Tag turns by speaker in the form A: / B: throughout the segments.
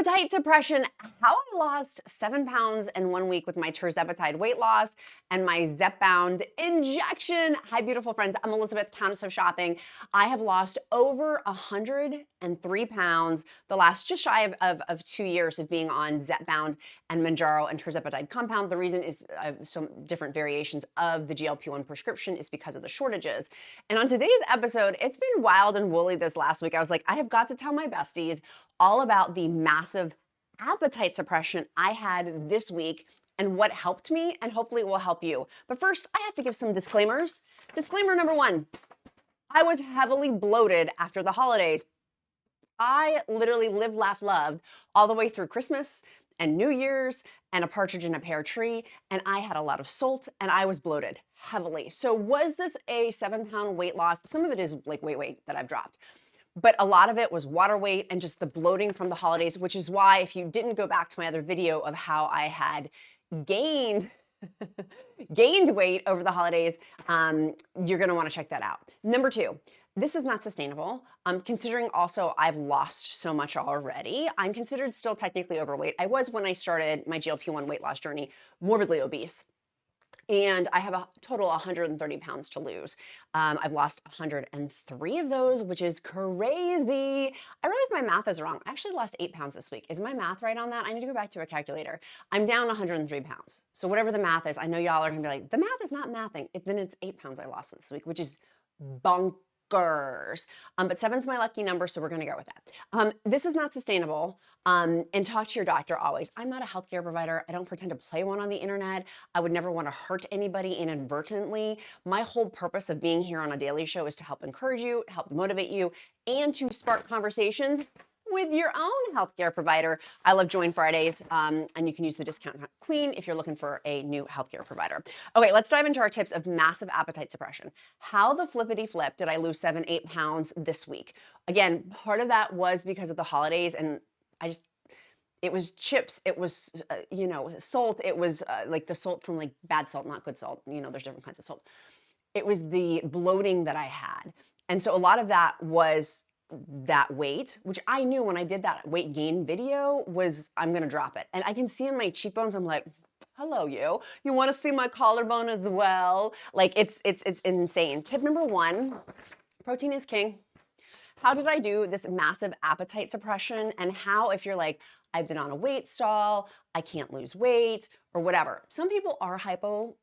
A: Appetite suppression, how I lost 7 pounds in 1 week with my Tirzepatide weight loss and my Zepbound injection. Hi, beautiful friends. I'm Elizabeth, Countess of Shopping. I have lost over 103 pounds the last just shy of 2 years of being on Zepbound and Mounjaro and Tirzepatide compound. The reason is some different variations of the GLP-1 prescription is because of the shortages. And on today's episode, it's been wild and woolly this last week. I was like, I have got to tell my besties all about the massive appetite suppression I had this week and what helped me, and hopefully it will help you. But first, I have to give some disclaimers. Disclaimer number 1, I was heavily bloated after the holidays. I literally lived, laughed, loved all the way through Christmas and New Year's and a partridge in a pear tree, and I had a lot of salt and I was bloated heavily. So was this a 7-pound weight loss? Some of it is like weight that I've dropped. But a lot of it was water weight and just the bloating from the holidays, which is why if you didn't go back to my other video of how I had gained weight over the holidays, you're gonna wanna check that out. Number 2, this is not sustainable. Considering also I've lost so much already, I'm considered still technically overweight. I was when I started my GLP-1 weight loss journey, morbidly obese. And I have a total 130 pounds to lose. I've lost 103 of those, which is crazy. I realize my math is wrong. I actually lost 8 pounds this week. Is my math right on that? I need to go back to a calculator. I'm down 103 pounds. So whatever the math is, I know y'all are gonna be like, the math is not mathing. Then it's 8 pounds I lost this week, which is bonkers. But 7's my lucky number, so we're gonna go with that. This is not sustainable. And talk to your doctor always. I'm not a healthcare provider. I don't pretend to play one on the internet. I would never want to hurt anybody inadvertently. My whole purpose of being here on a daily show is to help encourage you, help motivate you, and to spark conversations with your own healthcare provider. I love Join Fridays, and you can use the discount Queen if you're looking for a new healthcare provider. Okay, let's dive into our tips of massive appetite suppression. How the flippity flip did I lose 7, 8 pounds this week? Again, part of that was because of the holidays, and it was chips, it was, salt, it was like the salt from like bad salt, not good salt. There's different kinds of salt. It was the bloating that I had. And so a lot of that was that weight, which I knew when I did that weight gain video was, I'm gonna drop it. And I can see in my cheekbones, I'm like, hello you wanna see my collarbone as well? Like it's insane. Tip number 1, protein is king. How did I do this massive appetite suppression? And how, if you're like, I've been on a weight stall, I can't lose weight, or whatever. Some people are hypo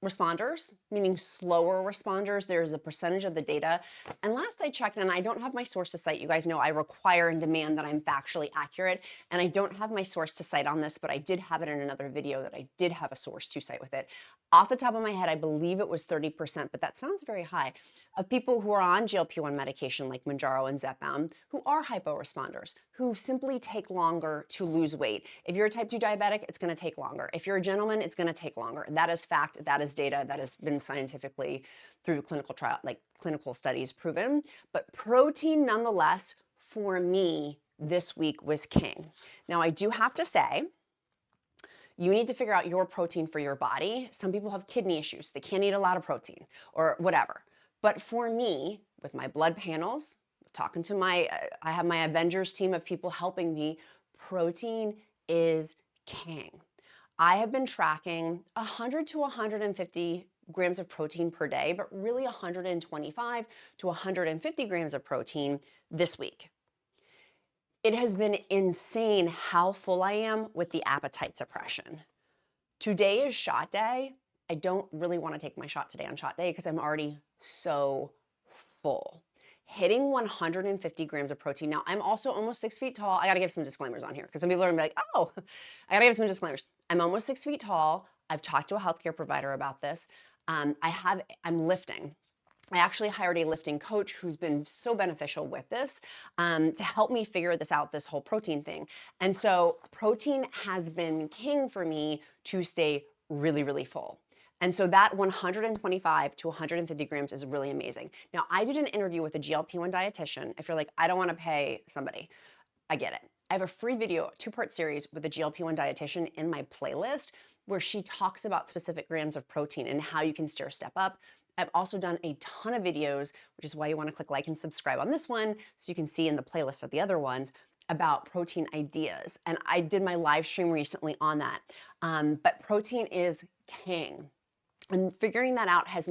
A: responders, meaning slower responders. There's a percentage of the data. And last I checked, and I don't have my source to cite, you guys know I require and demand that I'm factually accurate, and I don't have my source to cite on this, but I did have it in another video that I did have a source to cite with it. Off the top of my head, I believe it was 30%, but that sounds very high, of people who are on GLP-1 medication like Mounjaro and Zepbound, who are hypo-responders, who simply take longer to lose weight. If you're a type 2 diabetic, it's gonna take longer. If you're a gentleman, it's gonna take longer. That is fact, that is data, that has been scientifically through clinical trial, like clinical studies proven. But protein, nonetheless, for me, this week was king. Now, I do have to say, you need to figure out your protein for your body. Some people have kidney issues. They can't eat a lot of protein or whatever. But for me, with my blood panels, talking to I have my Avengers team of people helping me, protein is king. I have been tracking 100 to 150 grams of protein per day, but really 125 to 150 grams of protein this week. It has been insane how full I am with the appetite suppression. Today is shot day. I don't really want to take my shot today on shot day because I'm already so full. Hitting 150 grams of protein. Now, I'm also almost 6 feet tall. I got to give some disclaimers on here because some people are going to be like, oh, I got to give some disclaimers. I'm almost 6 feet tall. I've talked to a healthcare provider about this. I'm lifting. I actually hired a lifting coach who's been so beneficial with this to help me figure this out, this whole protein thing. And so protein has been king for me to stay really, really full. And so that 125 to 150 grams is really amazing. Now, I did an interview with a GLP-1 dietitian. If you're like, I don't want to pay somebody, I get it. I have a free video, 2-part series with a GLP-1 dietitian in my playlist where she talks about specific grams of protein and how you can stair step up. I've also done a ton of videos, which is why you want to click like and subscribe on this one so you can see in the playlist of the other ones about protein ideas. And I did my live stream recently on that. But protein is king. And figuring that out has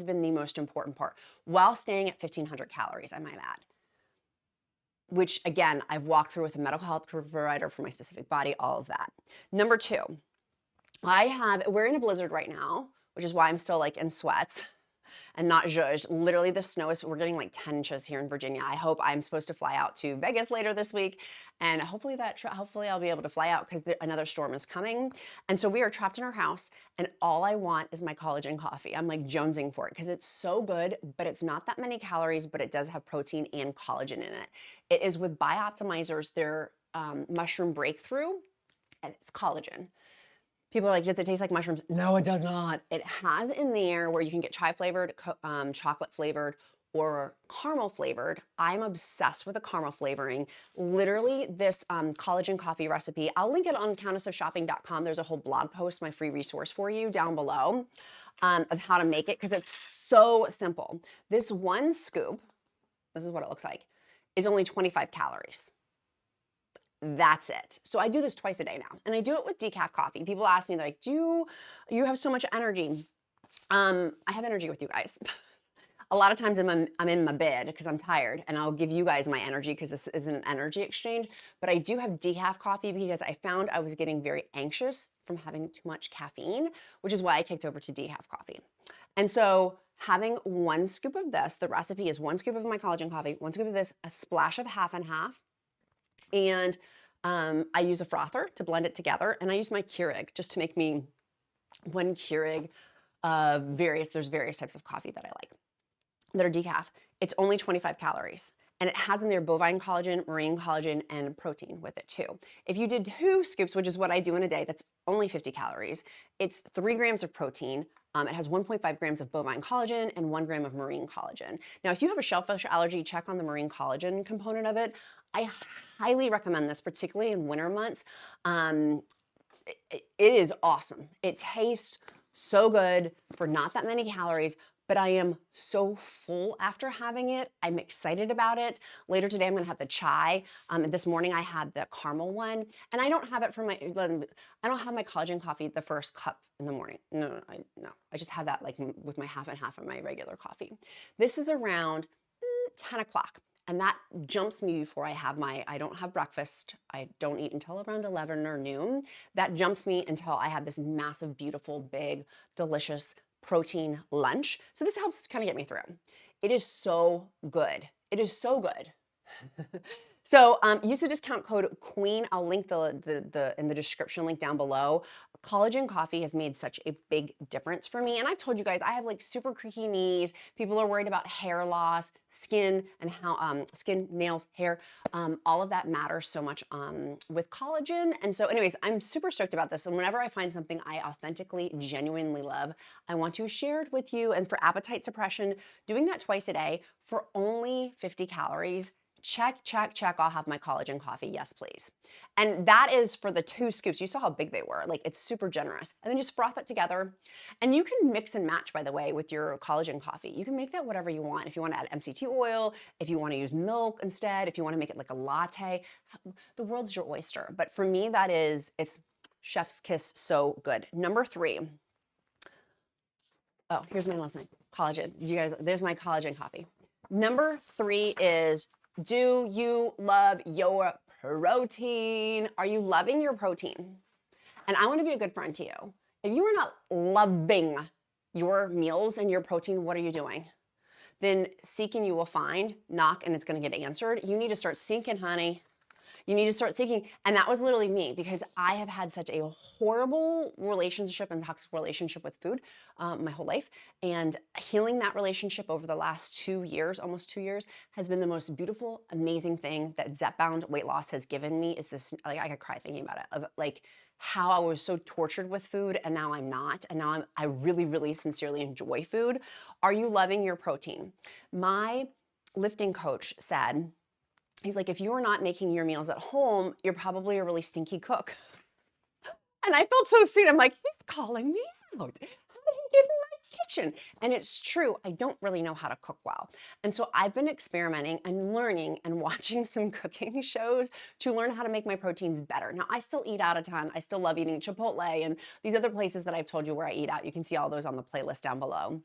A: been the most important part while staying at 1,500 calories, I might add. Which again, I've walked through with a medical health provider for my specific body, all of that. Number two, we're in a blizzard right now, which is why I'm still like in sweats and not zhuzhed. Literally the snow we're getting like 10 inches here in Virginia. I'm supposed to fly out to Vegas later this week. And hopefully I'll be able to fly out because another storm is coming. And so we are trapped in our house and all I want is my collagen coffee. I'm like jonesing for it because it's so good, but it's not that many calories, but it does have protein and collagen in it. It is with BIOptimizers, their mushroom breakthrough, and it's collagen. People are like, does it taste like mushrooms? No, it does not. It has in there where you can get chai flavored, chocolate flavored, or caramel flavored. I'm obsessed with the caramel flavoring. Literally this collagen coffee recipe, I'll link it on countessofshopping.com. There's a whole blog post, my free resource for you down below of how to make it because it's so simple. This one scoop, this is what it looks like, is only 25 calories. That's it. So I do this twice a day now, and I do it with decaf coffee. People ask me, they're like, you have so much energy? I have energy with you guys. A lot of times I'm in my bed because I'm tired, and I'll give you guys my energy because this isn't an energy exchange, but I do have decaf coffee because I found I was getting very anxious from having too much caffeine, which is why I kicked over to decaf coffee. And so having one scoop of this, the recipe is one scoop of my collagen coffee, one scoop of this, a splash of half and half, and I use a frother to blend it together, and I use my Keurig just to make me one Keurig of there's various types of coffee that I like that are decaf. It's only 25 calories, and it has in there bovine collagen, marine collagen, and protein with it too. If you did 2 scoops, which is what I do in a day, that's only 50 calories. It's 3 grams of protein. It has 1.5 grams of bovine collagen and 1 gram of marine collagen. Now, if you have a shellfish allergy, check on the marine collagen component of it. I highly recommend this, particularly in winter months. It is awesome. It tastes so good for not that many calories, but I am so full after having it. I'm excited about it. Later today, I'm gonna have the chai. This morning I had the caramel one, and I don't have it for I don't have my collagen coffee the first cup in the morning. No. I just have that like with my half and half of my regular coffee. This is around 10 o'clock. And that jumps me before I don't have breakfast. I don't eat until around 11 or noon. That jumps me until I have this massive, beautiful, big, delicious protein lunch. So this helps kind of get me through. It is so good. It is so good. So use the discount code QUEEN. I'll link the in the description link down below. Collagen coffee has made such a big difference for me. And I've told you guys, I have like super creaky knees. People are worried about hair loss, skin, and how skin, nails, hair, all of that matters so much with collagen. And so anyways, I'm super stoked about this. And whenever I find something I authentically, genuinely love, I want to share it with you. And for appetite suppression, doing that twice a day for only 50 calories, check, I'll have my collagen coffee, yes please. And that is for the 2 scoops. You saw how big they were, like it's super generous. And then just froth it together. And you can mix and match, by the way, with your collagen coffee. You can make that whatever you want. If you want to add MCT oil, if you want to use milk instead, if you want to make it like a latte, the world's your oyster. But for me, it's chef's kiss, so good. Number 3. Oh, here's my last name, collagen. There's my collagen coffee. Number 3 is, do you love your protein? Are you loving your protein? And I want to be a good friend to you. If you are not loving your meals and your protein, what are you doing? Then seek and you will find, knock and it's going to get answered. You need to start seeking, honey. You need to start seeking. And that was literally me because I have had such a horrible relationship and toxic relationship with food my whole life. And healing that relationship over the last 2 years, almost 2 years, has been the most beautiful, amazing thing that Zepbound weight loss has given me. Is this, like, I could cry thinking about it, of like how I was so tortured with food and now I'm not. And now I really, really sincerely enjoy food. Are you loving your protein? My lifting coach said, he's like, if you're not making your meals at home, you're probably a really stinky cook. And I felt so sweet. I'm like, he's calling me out. How did he get in my kitchen. And it's true, I don't really know how to cook well. And so I've been experimenting and learning and watching some cooking shows to learn how to make my proteins better. Now, I still eat out a ton. I still love eating Chipotle and these other places that I've told you where I eat out. You can see all those on the playlist down below.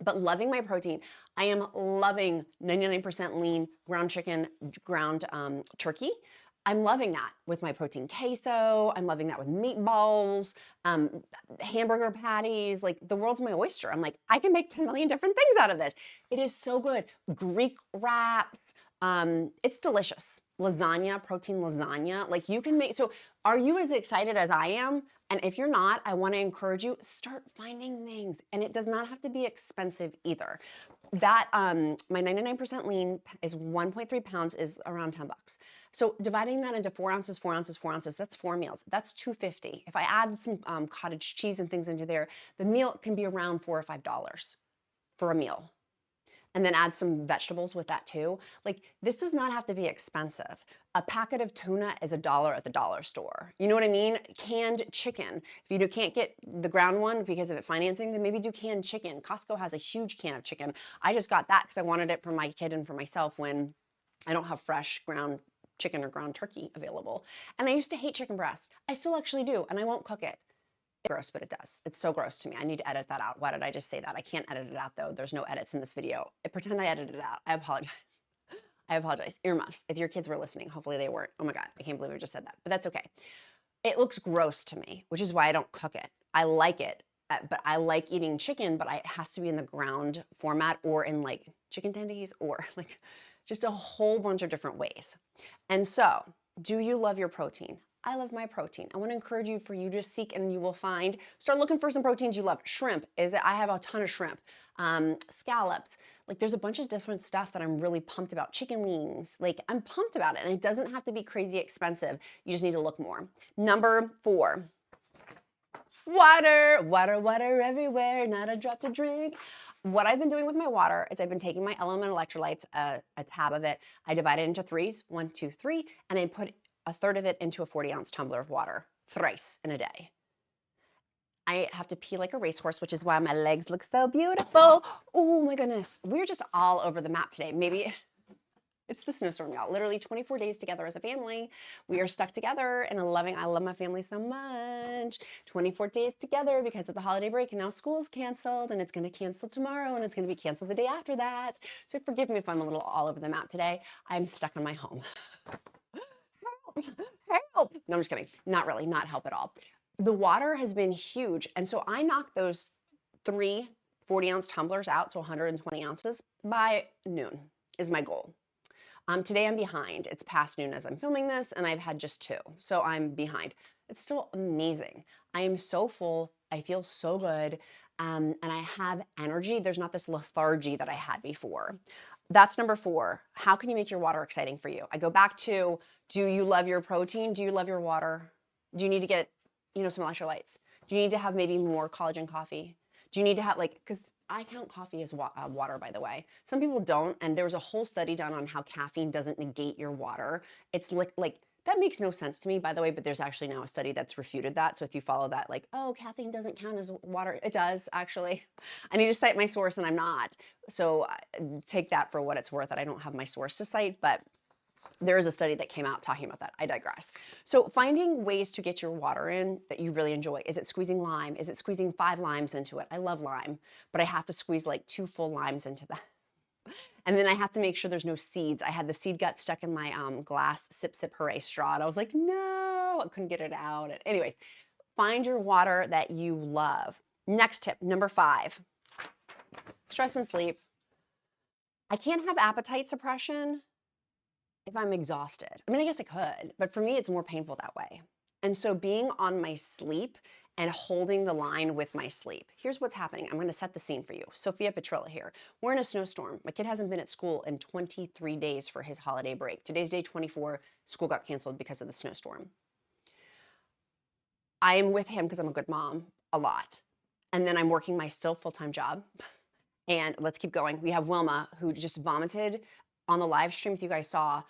A: But loving my protein, I am loving 99% lean ground chicken, ground turkey. I'm loving that with my protein queso. I'm loving that with meatballs, hamburger patties. Like the world's my oyster. I'm like, I can make 10 million different things out of it. It is so good. Greek wraps. It's delicious. Lasagna, protein lasagna. Like you can make, so are you as excited as I am? And if you're not, I want to encourage you, start finding things. And it does not have to be expensive either. That, my 99% lean is 1.3 pounds is around 10 bucks. So dividing that into 4 ounces, 4 ounces, 4 ounces, that's 4 meals. That's $2.50. If I add some cottage cheese and things into there, the meal can be around $4 or $5 for a meal. And then add some vegetables with that too. Like this does not have to be expensive. A packet of tuna is $1 at the dollar store. You know what I mean? Canned chicken. If you can't get the ground one because of it financing, then maybe do canned chicken. Costco has a huge can of chicken. I just got that because I wanted it for my kid and for myself when I don't have fresh ground chicken or ground turkey available. And I used to hate chicken breast. I still actually do, and I won't cook it. Gross, but it does. It's so gross to me. I need to edit that out. Why did I just say that? I can't edit it out though. There's no edits in this video. Pretend I edited it out. I apologize. I apologize. Earmuffs. If your kids were listening, hopefully they weren't. Oh my God, I can't believe I just said that, but that's okay. It looks gross to me, which is why I don't cook it. I like it, but I like eating chicken, but it has to be in the ground format or in like chicken tendies or like just a whole bunch of different ways. And so, do you love your protein? I love my protein. I want to encourage you for you to seek and you will find. Start looking for some proteins you love. Shrimp is it? I have a ton of shrimp. Scallops. Like there's a bunch of different stuff that I'm really pumped about. Chicken wings. Like I'm pumped about it, and it doesn't have to be crazy expensive. You just need to look more. Number 4. Water. Water, water everywhere. Not a drop to drink. What I've been doing with my water is I've been taking my element electrolytes, a tab of it. I divide it into 3s, 1, 2, 3, and I put a third of it into a 40-ounce tumbler of water, thrice in a day. I have to pee like a racehorse, which is why my legs look so beautiful. Oh my goodness, we're just all over the map today. Maybe it's the snowstorm, y'all. Literally 24 days together as a family. We are stuck together and I love my family so much. 24 days together because of the holiday break, and now school's canceled, and it's gonna cancel tomorrow, and it's gonna be canceled the day after that. So forgive me if I'm a little all over the map today. I'm stuck in my home. Help. No, I'm just kidding. Not really, not help at all. The water has been huge. And so I knocked those 3 40-ounce tumblers out, so 120 ounces, by noon is my goal. Today I'm behind. It's past noon as I'm filming this, and I've had just 2. So I'm behind. It's still amazing. I am so full. I feel so good. And I have energy. There's not this lethargy that I had before. That's number 4. How can you make your water exciting for you? I go back to, do you love your protein? Do you love your water? Do you need to get, some electrolytes? Do you need to have maybe more collagen coffee? Do you need to have because I count coffee as water, by the way. Some people don't, and there was a whole study done on how caffeine doesn't negate your water. It's like that makes no sense to me, by the way, but there's actually now a study that's refuted that. So if you follow that, oh, caffeine doesn't count as water, it does, actually. I need to cite my source, and I'm not. So take that for what it's worth, that I don't have my source to cite, but there is a study that came out talking about that. I digress. So finding ways to get your water in that you really enjoy. Is it squeezing lime? Is it squeezing 5 limes into it? I love lime, but I have to squeeze 2 full limes into that. And then I have to make sure there's no seeds. I had the seed gut stuck in my glass Sip Sip Hooray straw, and I was like, no, I couldn't get it out. Anyways, find your water that you love. Next tip, number 5, stress and sleep. I can't have appetite suppression if I'm exhausted. I mean, I guess I could, but for me, it's more painful that way. And so being on my sleep and holding the line with my sleep. Here's what's happening. I'm gonna set the scene for you. Sophia Petrilla here. We're in a snowstorm. My kid hasn't been at school in 23 days for his holiday break. Today's day 24, school got canceled because of the snowstorm. I am with him because I'm a good mom a lot. And then I'm working my still full-time job. And let's keep going. We have Wilma, who just vomited on the live stream. If you guys saw,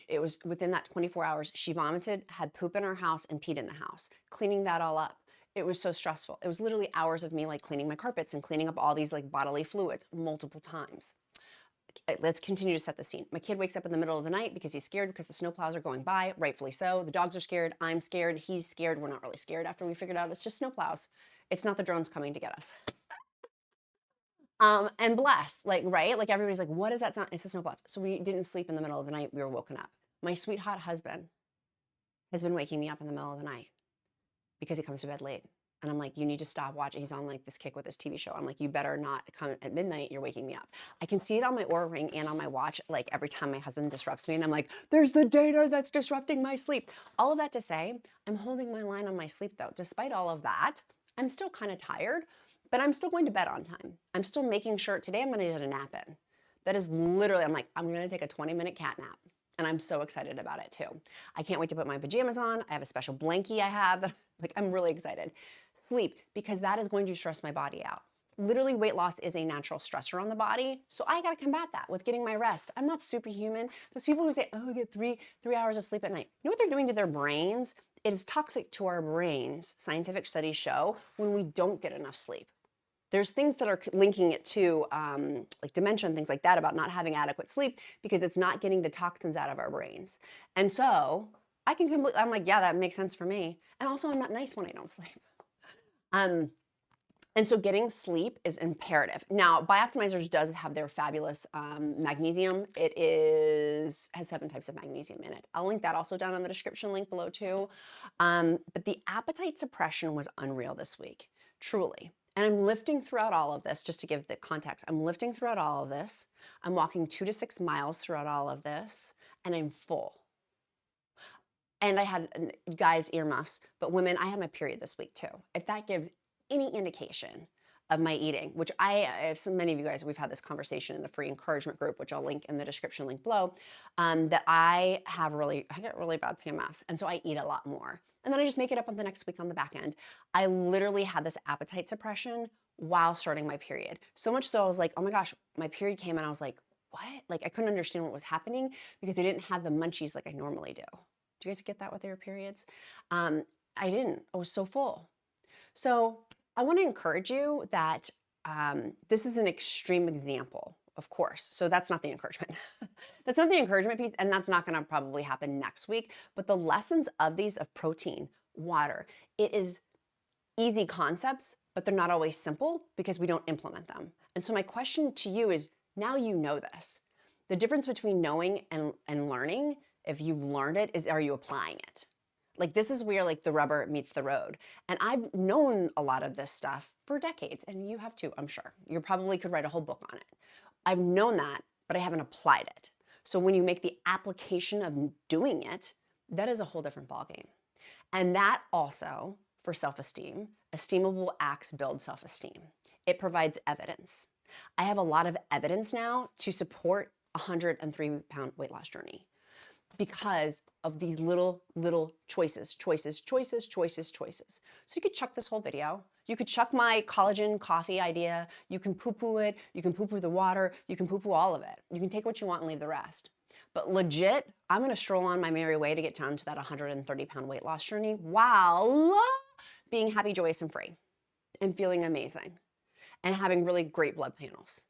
A: it was within that 24 hours, she vomited, had poop in her house, and peed in the house. Cleaning that all up. It was so stressful. It was literally hours of me like cleaning my carpets and cleaning up all these like bodily fluids multiple times. Let's continue to set the scene. My kid wakes up in the middle of the night because he's scared because the snowplows are going by, rightfully so. The dogs are scared, I'm scared, he's scared. We're not really scared after we figured out it's just snowplows. It's not the drones coming to get us. And bless, like, right? Like everybody's like, what is that sound? It's the snowplows. So we didn't sleep in the middle of the night. We were woken up. My sweet hot husband has been waking me up in the middle of the night because he comes to bed late. And I'm like, you need to stop watching. He's on like this kick with this TV show. I'm like, you better not come at midnight. You're waking me up. I can see it on my Oura Ring and on my watch. Like every time my husband disrupts me and I'm like, there's the data that's disrupting my sleep. All of that to say, I'm holding my line on my sleep though. Despite all of that, I'm still kind of tired, but I'm still going to bed on time. I'm still making sure today I'm going to get a nap in. That is literally, I'm like, I'm going to take a 20-minute cat nap. And I'm so excited about it too. I can't wait to put my pajamas on. I have a special blankie I have. Like, I'm really excited. Sleep, because that is going to stress my body out. Literally, weight loss is a natural stressor on the body. So I got to combat that with getting my rest. I'm not superhuman. Those people who say, oh, I get three hours of sleep at night. You know what they're doing to their brains? It is toxic to our brains, scientific studies show, when we don't get enough sleep. There's things that are linking it to like dementia and things like that about not having adequate sleep because it's not getting the toxins out of our brains. And so I'm like, yeah, that makes sense for me. And also I'm not nice when I don't sleep. And so getting sleep is imperative. Now, BIOptimizers does have their fabulous magnesium. It has 7 types of magnesium in it. I'll link that also down in the description link below too. But the appetite suppression was unreal this week, truly. And I'm lifting throughout all of this, just to give the context. I'm lifting throughout all of this. I'm walking 2 to 6 miles throughout all of this, and I'm full. And I had, guys, earmuffs, but women, I had my period this week too. If that gives any indication of my eating, which so many of you guys, we've had this conversation in the free encouragement group, which I'll link in the description link below, that I get really bad PMS. And so I eat a lot more. And then I just make it up on the next week on the back end. I literally had this appetite suppression while starting my period. So much so I was like, oh my gosh, my period came and I was like, what? Like I couldn't understand what was happening because I didn't have the munchies like I normally do. Do you guys get that with your periods? I didn't. I was so full. So I want to encourage you that this is an extreme example, of course. So that's not the encouragement. That's not the encouragement piece, and that's not going to probably happen next week. But the lessons of these of protein, water, it is easy concepts, but they're not always simple because we don't implement them. And so my question to you is, now you know this. The difference between knowing and learning, if you've learned it, is are you applying it? Like this is where like the rubber meets the road. And I've known a lot of this stuff for decades, and you have too, I'm sure. You probably could write a whole book on it. I've known that, but I haven't applied it. So when you make the application of doing it, that is a whole different ballgame. And that also, for self-esteem, esteemable acts build self-esteem. It provides evidence. I have a lot of evidence now to support a 103-pound weight loss journey because of these little choices. So you could chuck this whole video. You could chuck my collagen coffee idea. You can poo-poo it. You can poo-poo the water. You can poo-poo all of it. You can take what you want and leave the rest. But legit, I'm going to stroll on my merry way to get down to that 130-pound weight loss journey while being happy, joyous, and free and feeling amazing and having really great blood panels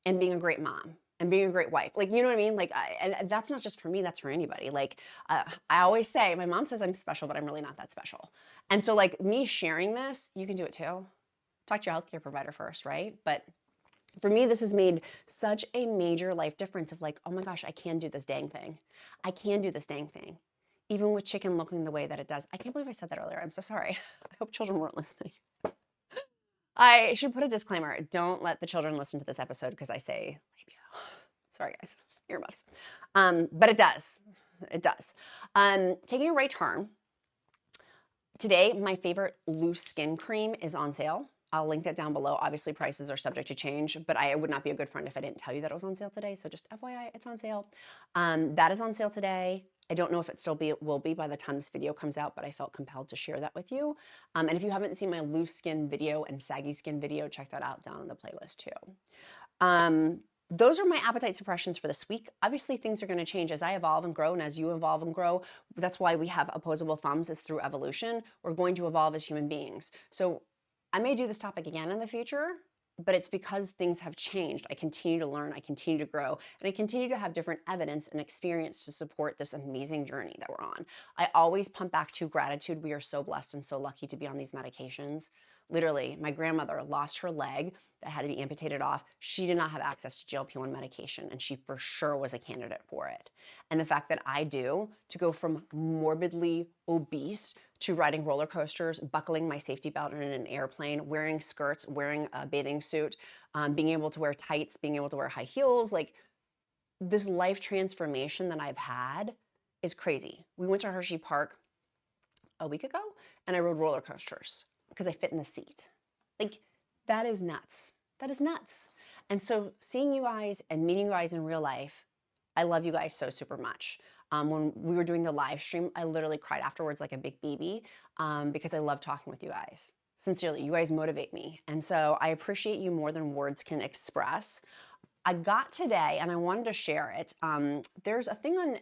A: and being a great mom and being a great wife. Like, you know what I mean? Like, and that's not just for me, that's for anybody. Like, I always say, my mom says I'm special, but I'm really not that special. And so like me sharing this, you can do it too. Talk to your healthcare provider first, right? But for me, this has made such a major life difference of like, oh my gosh, I can do this dang thing. I can do this dang thing. Even with chicken looking the way that it does. I can't believe I said that earlier. I'm so sorry. I hope children weren't listening. I should put a disclaimer. Don't let the children listen to this episode because I say labia. Sorry, guys. Earmuffs. But it does. It does. Taking a right turn. Today, my favorite loose skin cream is on sale. I'll link that down below. Obviously, prices are subject to change, but I would not be a good friend if I didn't tell you that it was on sale today. So just FYI, it's on sale. That is on sale today. I don't know if it will be by the time this video comes out, but I felt compelled to share that with you. And if you haven't seen my loose skin video and saggy skin video, check that out down in the playlist too. those are my appetite suppressions for this week. Obviously, things are going to change as I evolve and grow, and as you evolve and grow. That's why we have opposable thumbs, is through evolution. We're going to evolve as human beings. So I may do this topic again in the future, but it's because things have changed. I continue to learn, I continue to grow, and I continue to have different evidence and experience to support this amazing journey that we're on. I always pump back to gratitude. We are so blessed and so lucky to be on these medications. Literally, my grandmother lost her leg that had to be amputated off. She did not have access to GLP-1 medication, and she for sure was a candidate for it. And the fact that I do, to go from morbidly obese to riding roller coasters, buckling my safety belt in an airplane, wearing skirts, wearing a bathing suit, being able to wear tights, being able to wear high heels, like this life transformation that I've had is crazy. We went to Hershey Park a week ago and I rode roller coasters because I fit in the seat. Like, that is nuts. That is nuts. And so seeing you guys and meeting you guys in real life, I love you guys so super much. When we were doing the live stream, I literally cried afterwards like a big baby because I love talking with you guys. Sincerely, you guys motivate me. And so I appreciate you more than words can express. I got today, and I wanted to share it. There's a thing on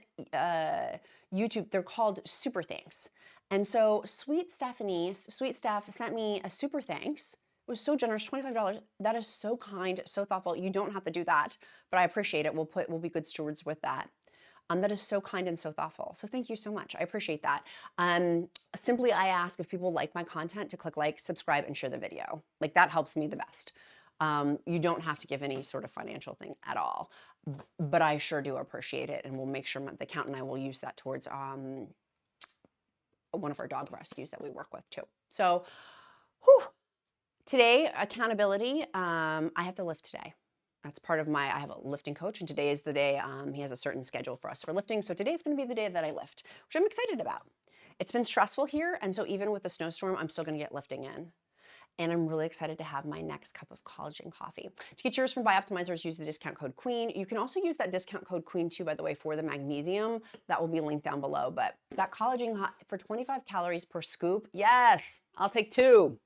A: YouTube, they're called super thanks. And so Sweet Steph sent me a super thanks. It was so generous, $25. That is so kind, so thoughtful. You don't have to do that, but I appreciate it. We'll be good stewards with that. That is so kind and so thoughtful. So thank you so much. I appreciate that. Simply, I ask if people like my content to click like, subscribe, and share the video. Like, that helps me the best. You don't have to give any sort of financial thing at all, but I sure do appreciate it, and we'll make sure the account and I will use that towards one of our dog rescues that we work with too. So, whew. Today, accountability, I have to lift today. That's part of I have a lifting coach, and today is the day, he has a certain schedule for us for lifting. So today's gonna be the day that I lift, which I'm excited about. It's been stressful here, and so even with the snowstorm, I'm still gonna get lifting in. And I'm really excited to have my next cup of collagen coffee. To get yours from BIOptimizers, use the discount code QUEEN. You can also use that discount code QUEEN too, by the way, for the magnesium. That will be linked down below. But that collagen for 25 calories per scoop, yes, I'll take 2.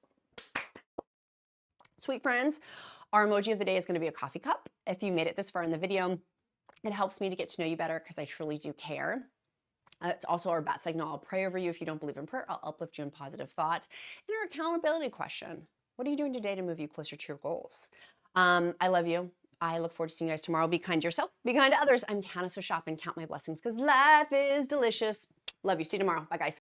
A: Sweet friends, our emoji of the day is going to be a coffee cup. If you made it this far in the video, it helps me to get to know you better because I truly do care. It's also our bat signal. I'll pray over you. If you don't believe in prayer, I'll uplift you in positive thought. And our accountability question: what are you doing today to move you closer to your goals? I love you. I look forward to seeing you guys tomorrow. Be kind to yourself. Be kind to others. I'm Countess of Shop, and count my blessings because life is delicious. Love you. See you tomorrow. Bye, guys.